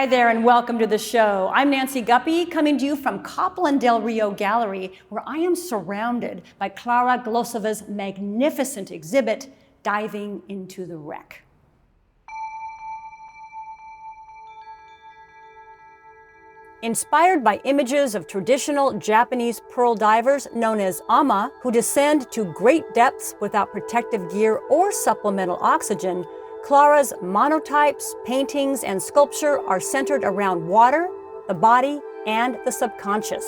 Hi there and welcome to the show. I'm Nancy Guppy, coming to you from Koplin Del Rio Gallery, where I am surrounded by Klara Glosova's magnificent exhibit, Diving into the Wreck. Inspired by images of traditional Japanese pearl divers known as ama, who descend to great depths without protective gear or supplemental oxygen, Klara's monotypes, paintings, and sculpture are centered around water, the body, and the subconscious.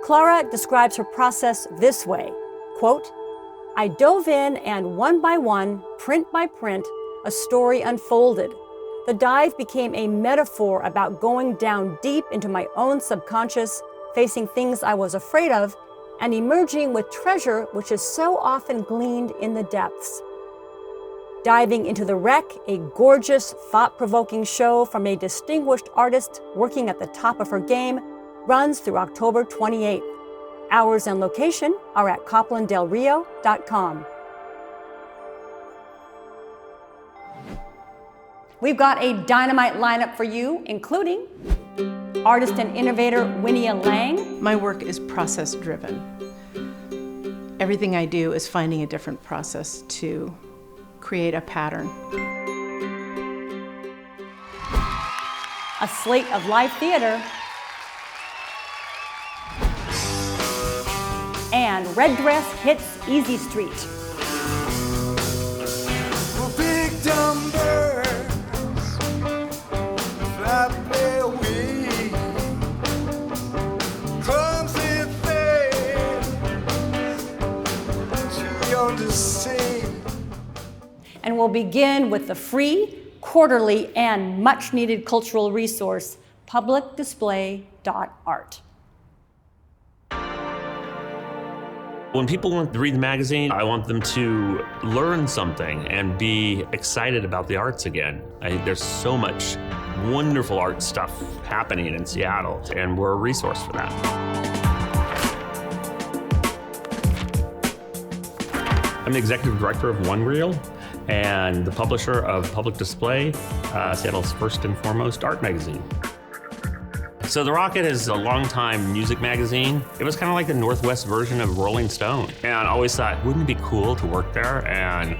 Klara describes her process this way, quote, "I dove in and one by one, print by print, a story unfolded. The dive became a metaphor about going down deep into my own subconscious, facing things I was afraid of, and emerging with treasure which is so often gleaned in the depths." Diving into the Wreck, a gorgeous, thought-provoking show from a distinguished artist working at the top of her game, runs through October 28th. Hours and location are at koplindelrio.com. We've got a dynamite lineup for you, including artist and innovator Wynia Lang. My work is process-driven. Everything I do is finding a different process to create a pattern. A slate of live theater. And Red Dress hits Easy Street. Big dumb birds fly their way. Comes it fair to yonder sea. And we'll begin with the free, quarterly, and much-needed cultural resource, PublicDisplay.ART. When people want to read the magazine, I want them to learn something and be excited about the arts again. I think there's so much wonderful art stuff happening in Seattle, and we're a resource for that. I'm the executive director of One Reel and the publisher of Public Display, Seattle's first and foremost art magazine. So The Rocket is a longtime music magazine. It was kind of like the Northwest version of Rolling Stone. And I always thought, wouldn't it be cool to work there? And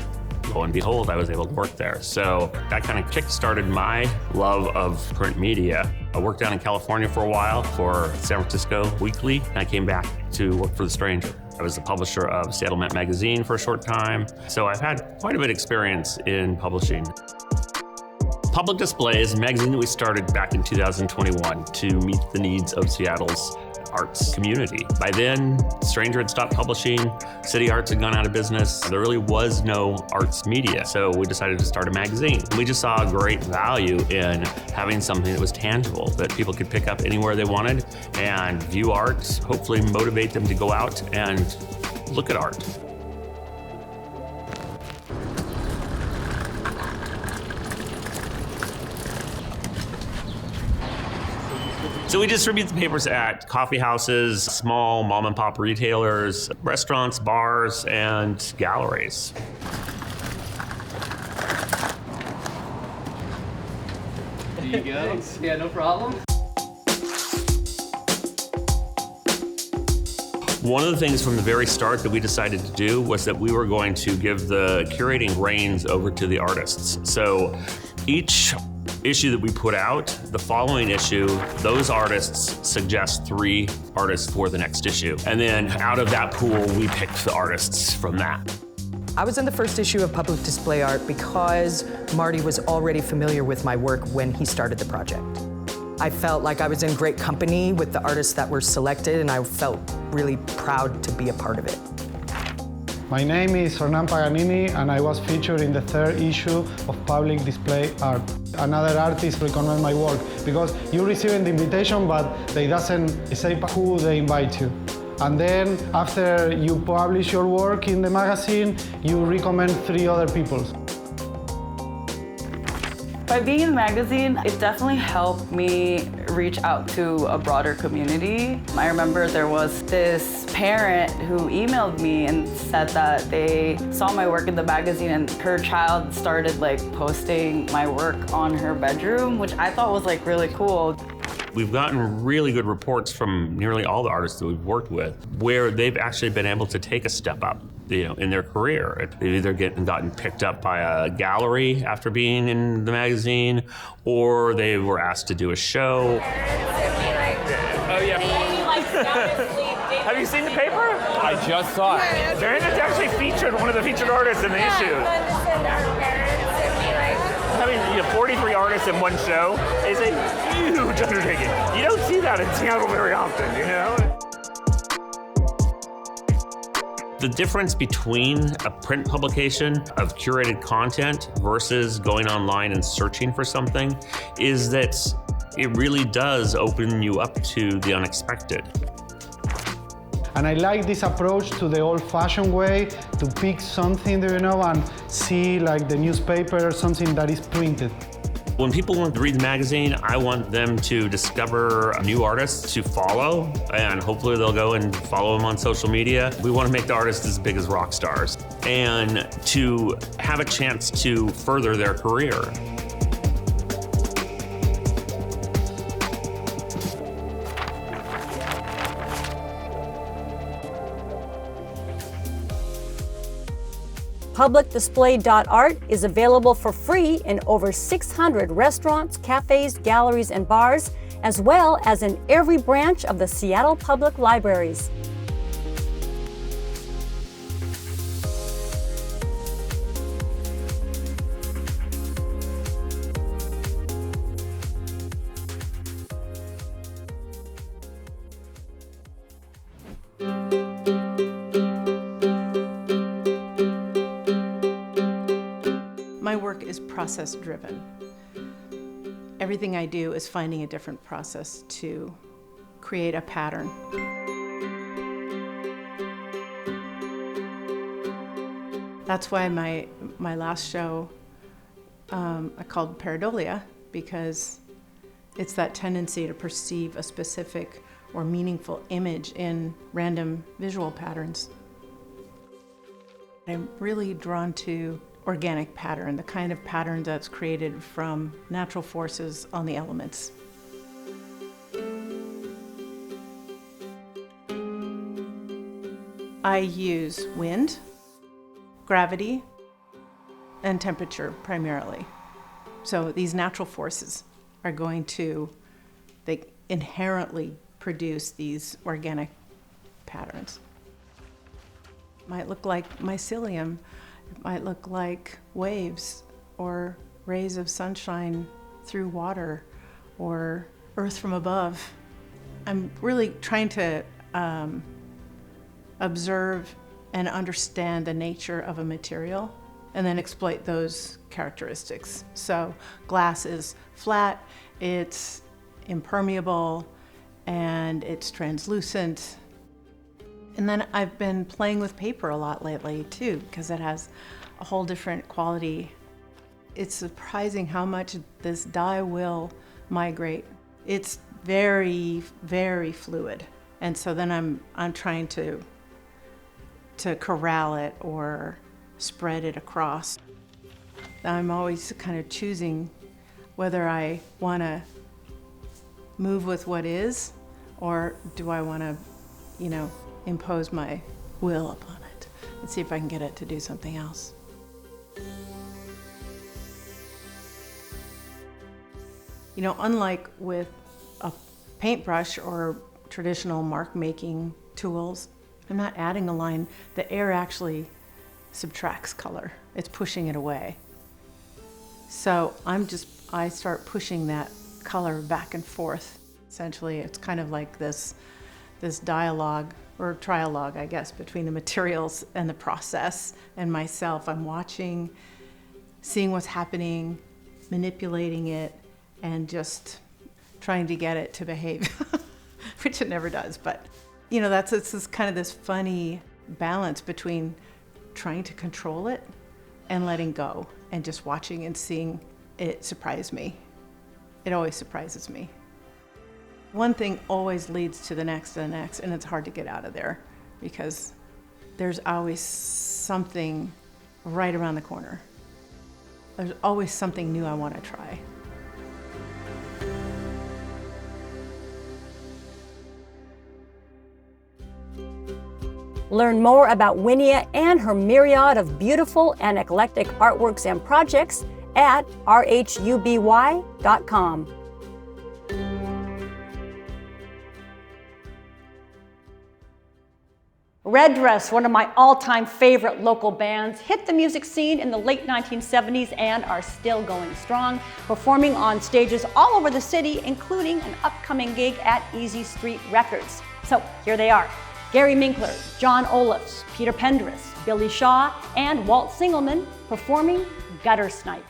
lo and behold, I was able to work there. So that kind of kick-started my love of print media. I worked down in California for a while for San Francisco Weekly, and I came back to work for The Stranger. I was the publisher of Seattle Met magazine for a short time. So I've had quite a bit of experience in publishing. Public Display is a magazine that we started back in 2021 to meet the needs of Seattle's arts community. By then, Stranger had stopped publishing, City Arts had gone out of business. There really was no arts media, so we decided to start a magazine. We just saw a great value in having something that was tangible, that people could pick up anywhere they wanted and view art, hopefully motivate them to go out and look at art. So we distribute the papers at coffee houses, small mom and pop retailers, restaurants, bars, and galleries. There you go. Thanks. Yeah, no problem. One of the things from the very start that we decided to do was that we were going to give the curating reins over to the artists. So each issue that we put out, the following issue, those artists suggest 3 artists for the next issue. And then out of that pool, we picked the artists from that. I was in the first issue of Public Display Art because Marty was already familiar with my work when he started the project. I felt like I was in great company with the artists that were selected, and I felt really proud to be a part of it. My name is Hernan Paganini, and I was featured in the 3rd issue of Public Display Art. Another artist recommend my work because you receive the invitation, but they doesn't say who they invite you. And then after you publish your work in the magazine, you recommend 3 other people. By being in the magazine, it definitely helped me reach out to a broader community. I remember there was this parent who emailed me and said that they saw my work in the magazine and her child started like posting my work on her bedroom, which I thought was like really cool. We've gotten really good reports from nearly all the artists that we've worked with where they've actually been able to take a step up, in their career. They've either gotten picked up by a gallery after being in the magazine, or they were asked to do a show. Oh yeah. Have you seen the paper? I just saw it. They're actually featured, one of the featured artists in the issue. Having 43 artists in one show is a huge undertaking. You don't see that in Seattle very often, The difference between a print publication of curated content versus going online and searching for something is that it really does open you up to the unexpected. And I like this approach to the old-fashioned way to pick something, and see like the newspaper or something that is printed. When people want to read the magazine, I want them to discover new artists to follow, and hopefully they'll go and follow them on social media. We want to make the artists as big as rock stars and to have a chance to further their career. PublicDisplay.ART is available for free in over 600 restaurants, cafes, galleries, and bars, as well as in every branch of the Seattle Public Libraries. My work is process-driven. Everything I do is finding a different process to create a pattern. That's why my last show I called Pareidolia, because it's that tendency to perceive a specific or meaningful image in random visual patterns. I'm really drawn to organic pattern, the kind of pattern that's created from natural forces on the elements. I use wind, gravity, and temperature primarily. So these natural forces are they inherently produce these organic patterns. It might look like mycelium. It might look like waves or rays of sunshine through water or earth from above. I'm really trying to observe and understand the nature of a material and then exploit those characteristics. So glass is flat, it's impermeable, and it's translucent. And then I've been playing with paper a lot lately too, because it has a whole different quality. It's surprising how much this dye will migrate. It's very, very fluid. And so then I'm trying to corral it or spread it across. I'm always kind of choosing whether I want to move with what is, or do I want to, impose my will upon it and see if I can get it to do something else. Unlike with a paintbrush or traditional mark-making tools, I'm not adding a line. The air actually subtracts color. It's pushing it away. So I start pushing that color back and forth. Essentially, it's kind of like this dialogue or trialogue, I guess, between the materials and the process and myself. I'm watching, seeing what's happening, manipulating it, and just trying to get it to behave, which it never does. But, it's this kind of this funny balance between trying to control it and letting go and just watching and seeing it surprise me. It always surprises me. one thing always leads to the next and the next, and it's hard to get out of there because there's always something right around the corner. There's always something new I want to try. Learn more about Wynia and her myriad of beautiful and eclectic artworks and projects at rhuby.com. Red Dress, one of my all-time favorite local bands, hit the music scene in the late 1970s and are still going strong, performing on stages all over the city, including an upcoming gig at Easy Street Records. So here they are. Gary Minkler, John Olafs, Peter Pendris, Billy Shaw, and Walt Singelman performing Gutter Snipe.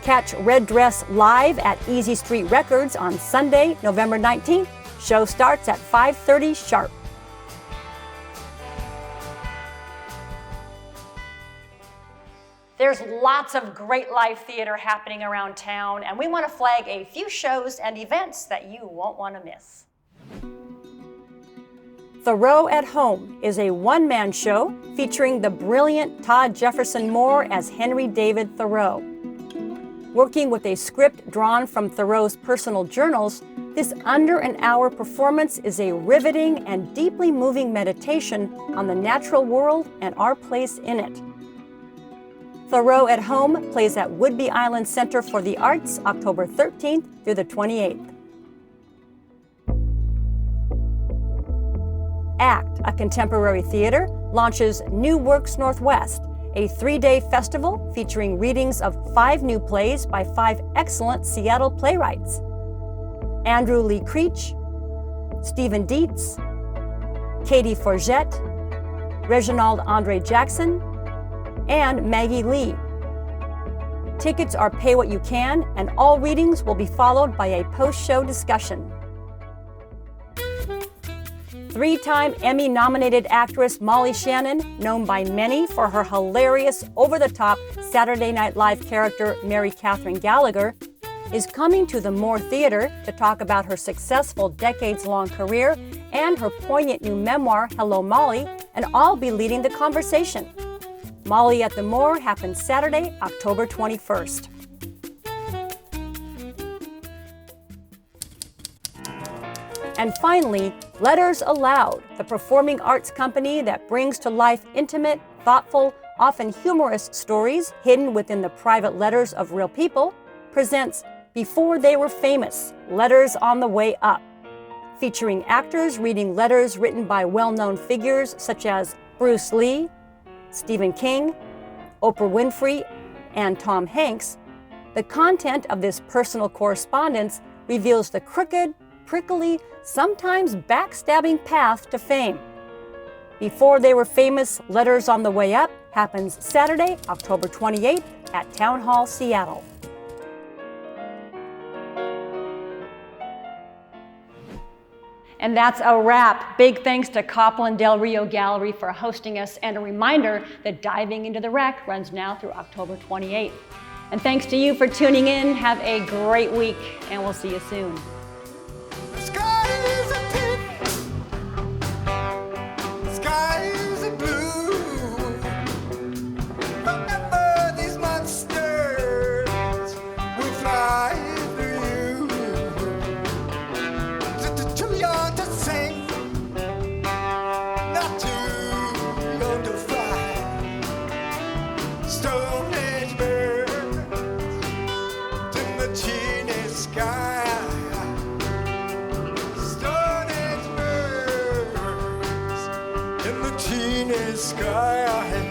Catch Red Dress live at Easy Street Records on Sunday, November 19th. Show starts at 5:30 sharp. There's lots of great live theater happening around town, and we want to flag a few shows and events that you won't want to miss. Thoreau at Home is a one-man show featuring the brilliant Todd Jefferson Moore as Henry David Thoreau. Working with a script drawn from Thoreau's personal journals, this under-an-hour performance is a riveting and deeply moving meditation on the natural world and our place in it. Thoreau at Home plays at Whidbey Island Center for the Arts October 13th through the 28th. ACT, a contemporary theater, launches New Works Northwest, a 3-day festival featuring readings of 5 new plays by 5 excellent Seattle playwrights. Andrew Lee Creech, Stephen Dietz, Katie Forget, Reginald Andre Jackson, and Maggie Lee. Tickets are pay what you can, and all readings will be followed by a post-show discussion. 3-time Emmy-nominated actress Molly Shannon, known by many for her hilarious, over-the-top Saturday Night Live character Mary Catherine Gallagher, is coming to the Moore Theater to talk about her successful decades-long career and her poignant new memoir, Hello, Molly, and I'll be leading the conversation. Molly at the Moore happens Saturday, October 21st. And finally, Letters Aloud, the performing arts company that brings to life intimate, thoughtful, often humorous stories hidden within the private letters of real people, presents Before They Were Famous, Letters on the Way Up, featuring actors reading letters written by well-known figures such as Bruce Lee, Stephen King, Oprah Winfrey, and Tom Hanks. The content of this personal correspondence reveals the crooked, prickly, sometimes backstabbing path to fame. Before They Were Famous, Letters on the Way Up happens Saturday, October 28th at Town Hall, Seattle. And that's a wrap. Big thanks to Koplin Del Rio Gallery for hosting us, and a reminder that Diving into the Wreck runs now through October 28th. And thanks to you for tuning in. Have a great week, and we'll see you soon. The sky is a pit. The sky is a blue. Forever these monsters will fly through you. Too young to sing, not too young to fly. Stone Age birds in the teeny sky. Stone Age birds in the teeny sky.